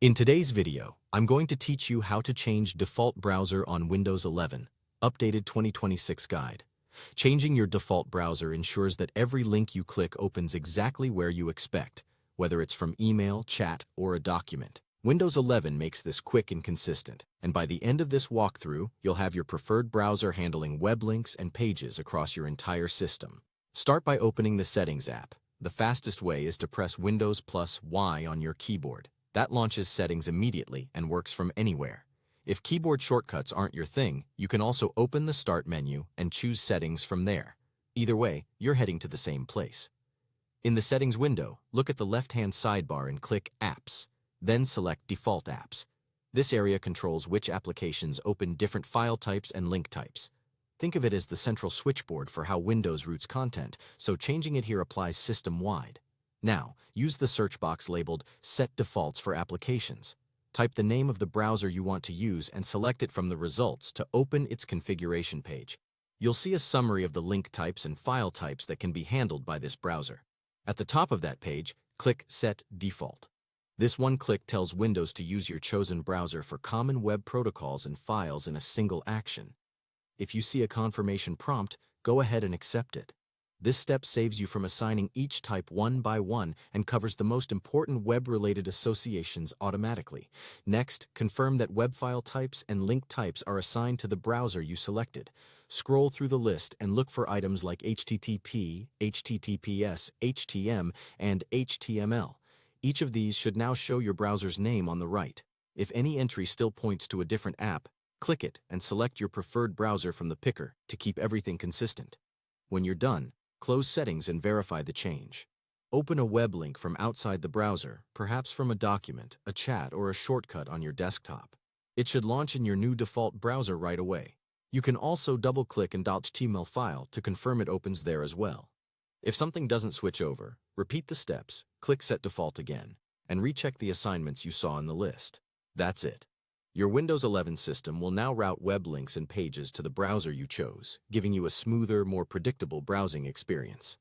In today's video, I'm going to teach you how to change default browser on Windows 11, updated 2026 guide. Changing your default browser ensures that every link you click opens exactly where you expect, whether it's from email, chat, or a document. Windows 11 makes this quick and consistent, and by the end of this walkthrough, you'll have your preferred browser handling web links and pages across your entire system. Start by opening the Settings app. The fastest way is to press Windows plus Y on your keyboard. That launches Settings immediately and works from anywhere. If keyboard shortcuts aren't your thing, you can also open the Start menu and choose Settings from there. Either way, you're heading to the same place. In the Settings window, look at the left-hand sidebar and click Apps. Then select Default Apps. This area controls which applications open different file types and link types. Think of it as the central switchboard for how Windows routes content, so changing it here applies system-wide. Now, use the search box labeled Set Defaults for Applications. Type the name of the browser you want to use and select it from the results to open its configuration page. You'll see a summary of the link types and file types that can be handled by this browser. At the top of that page, click Set Default. This one click tells Windows to use your chosen browser for common web protocols and files in a single action. If you see a confirmation prompt, go ahead and accept it. This step saves you from assigning each type one by one and covers the most important web-related associations automatically. Next, confirm that web file types and link types are assigned to the browser you selected. Scroll through the list and look for items like HTTP, HTTPS, HTML, and HTML. Each of these should now show your browser's name on the right. If any entry still points to a different app, click it and select your preferred browser from the picker to keep everything consistent. When you're done, close Settings and verify the change. Open a web link from outside the browser, perhaps from a document, a chat, or a shortcut on your desktop. It should launch in your new default browser right away. You can also double-click an .html file to confirm it opens there as well. If something doesn't switch over, repeat the steps, click Set Default again, and recheck the assignments you saw in the list. That's it. Your Windows 11 system will now route web links and pages to the browser you chose, giving you a smoother, more predictable browsing experience.